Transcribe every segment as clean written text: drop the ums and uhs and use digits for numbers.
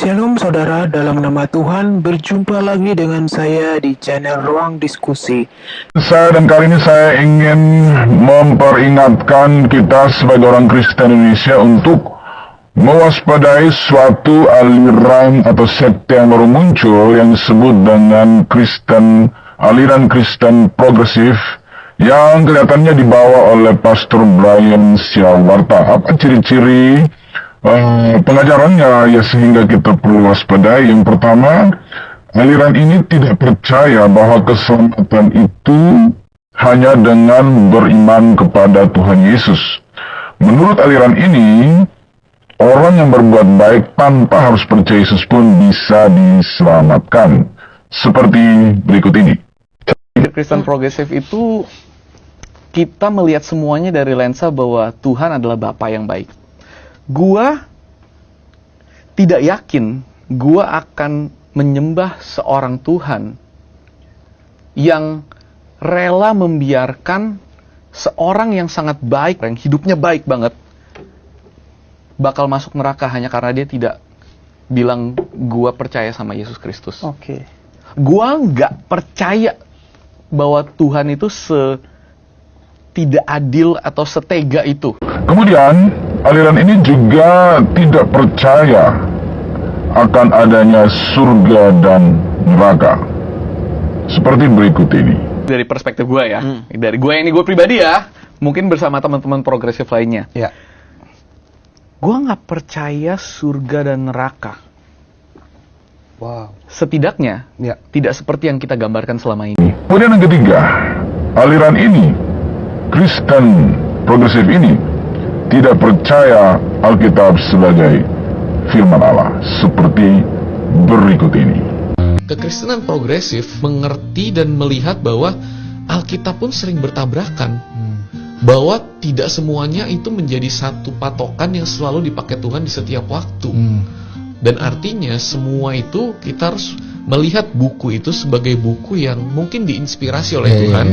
Shalom saudara, dalam nama Tuhan berjumpa lagi dengan saya di channel Ruang Diskusi. Dan kali ini saya ingin memperingatkan kita sebagai orang Kristen Indonesia untuk mewaspadai suatu aliran atau sekte yang baru muncul yang disebut dengan aliran Kristen progresif yang kelihatannya dibawa oleh Pastor Brian Siawarta. Apa ciri-ciri pengajarannya ya sehingga kita perlu waspadai? Yang pertama, aliran ini tidak percaya bahwa keselamatan itu hanya dengan beriman kepada Tuhan Yesus. Menurut aliran ini, orang yang berbuat baik tanpa harus percaya Yesus pun bisa diselamatkan. Seperti berikut ini. Kristen progresif itu kita melihat semuanya dari lensa bahwa Tuhan adalah Bapa yang baik. Gua tidak yakin gua akan menyembah seorang Tuhan yang rela membiarkan seorang yang sangat baik, yang hidupnya baik banget, bakal masuk neraka hanya karena dia tidak bilang gua percaya sama Yesus Kristus. Oke. Gua nggak percaya bahwa Tuhan itu tidak adil atau setega itu. Kemudian, aliran ini juga tidak percaya akan adanya surga dan neraka. Seperti berikut ini. Dari perspektif gue ya, dari gue ini gue pribadi ya, mungkin bersama teman-teman progresif lainnya. Ya. Gue nggak percaya surga dan neraka. Wow. Setidaknya, tidak seperti yang kita gambarkan selama ini. Kemudian yang ketiga, aliran ini, Kristen progresif ini, tidak percaya Alkitab sebagai firman Allah. Seperti berikut ini. Kekristenan progresif mengerti dan melihat bahwa Alkitab pun sering bertabrakan. Bahwa tidak semuanya itu menjadi satu patokan yang selalu dipakai Tuhan di setiap waktu. Dan artinya semua itu kita harus melihat buku itu sebagai buku yang mungkin diinspirasi oleh Tuhan.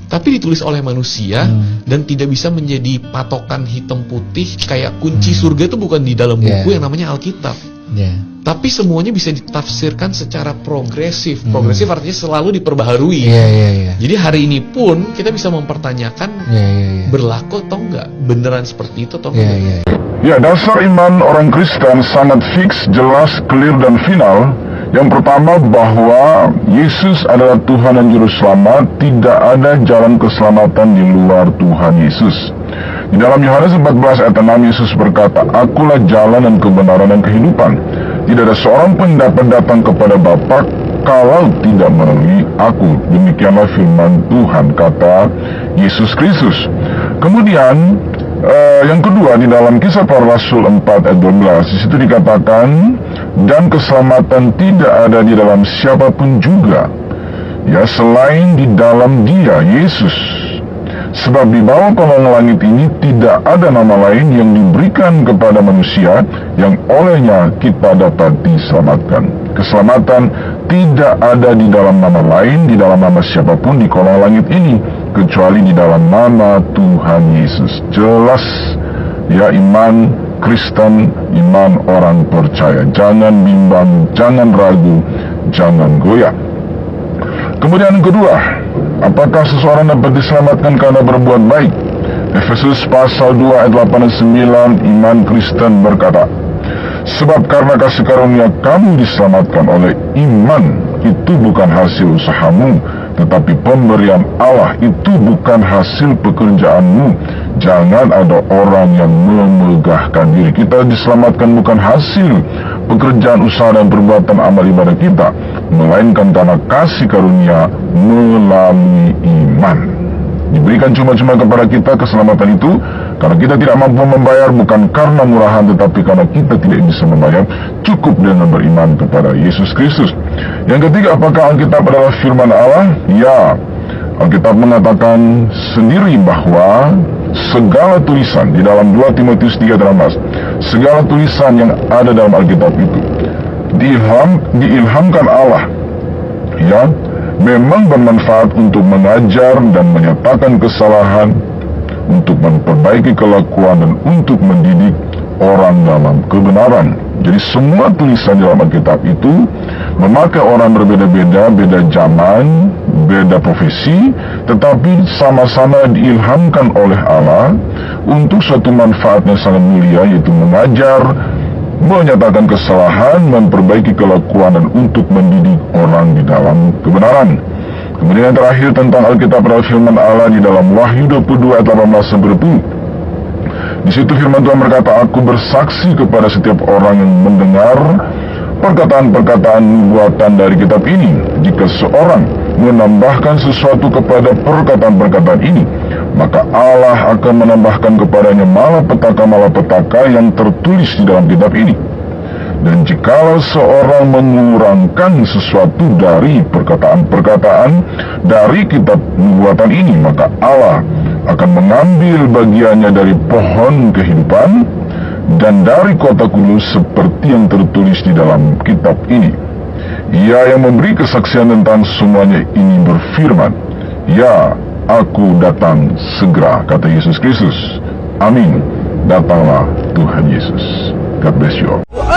Tapi ditulis oleh manusia dan tidak bisa menjadi patokan hitam putih. Kayak kunci surga itu bukan di dalam buku yang namanya Alkitab. Tapi semuanya bisa ditafsirkan secara progresif. Progresif artinya selalu diperbaharui. Jadi hari ini pun kita bisa mempertanyakan berlaku atau enggak, beneran seperti itu atau enggak. Ya, dasar iman orang Kristen sangat fix, jelas, clear, dan final. Yang pertama, bahwa Yesus adalah Tuhan dan Juru Selamat. Tidak ada jalan keselamatan di luar Tuhan Yesus. Di dalam Yohanes 14 ayat 6, Yesus berkata, "Akulah jalan dan kebenaran dan kehidupan. Tidak ada seorang pun dapat datang kepada Bapa kalau tidak melalui Aku." Demikianlah firman Tuhan, kata Yesus Kristus. Kemudian, yang kedua, di dalam Kisah Para Rasul 4 ayat 12, di situ dikatakan, "Dan keselamatan tidak ada di dalam siapapun juga, ya selain di dalam Dia, Yesus. Sebab di bawah kolong langit ini tidak ada nama lain yang diberikan kepada manusia yang olehnya kita dapat diselamatkan." Keselamatan tidak ada di dalam nama lain, di dalam nama siapapun di kolong langit ini, kecuali di dalam nama Tuhan Yesus. Jelas ya, iman Kristen, iman orang percaya. Jangan bimbang, jangan ragu, jangan goyah. Kemudian yang kedua, apakah seseorang dapat diselamatkan karena berbuat baik? Efesus pasal 2 ayat 8 dan 9, iman Kristen berkata, "Sebab karena kasih karunia kamu diselamatkan oleh iman, itu bukan hasil usahamu, tetapi pemberian Allah. Itu bukan hasil pekerjaanmu." Jangan ada orang yang memegahkan diri. Kita diselamatkan bukan hasil pekerjaan usaha dan perbuatan amal ibadah kita, melainkan karena kasih karunia melalui iman. Diberikan cuma-cuma kepada kita keselamatan itu karena kita tidak mampu membayar, bukan karena murahan, tetapi karena kita tidak bisa membayar, cukup dengan beriman kepada Yesus Kristus. Yang ketiga, apakah Alkitab adalah firman Allah? Ya, Alkitab mengatakan sendiri bahwa segala tulisan di dalam 2 Timotius 3:18, segala tulisan yang ada dalam Alkitab itu diilhamkan Allah, ya, memang bermanfaat untuk mengajar dan menyatakan kesalahan, untuk memperbaiki kelakuan, dan untuk mendidik orang dalam kebenaran. Jadi semua tulisan dalam Alkitab itu memakai orang berbeda-beda, beda zaman, beda profesi, tetapi sama-sama diilhamkan oleh Allah untuk suatu manfaat yang sangat mulia, yaitu mengajar, menyatakan kesalahan, memperbaiki kelakuan, dan untuk mendidik orang di dalam kebenaran. Kemudian yang terakhir tentang Alkitab adalah firman Allah di dalam Wahyu 22 ayat 18-20. Di situ firman Tuhan berkata, "Aku bersaksi kepada setiap orang yang mendengar perkataan-perkataan nubuatan dari kitab ini. Jika seorang menambahkan sesuatu kepada perkataan-perkataan ini, maka Allah akan menambahkan kepadanya malapetaka-malapetaka yang tertulis di dalam kitab ini. Dan jikalau seorang mengurangkan sesuatu dari perkataan-perkataan dari kitab nubuatan ini, maka Allah akan mengambil bagiannya dari pohon kehidupan dan dari kota kudus seperti yang tertulis di dalam kitab ini. Ia yang memberi kesaksian tentang semuanya ini berfirman, 'Ya, aku datang segera,' kata Yesus Kristus. Amin. Datanglah Tuhan Yesus. God bless you all.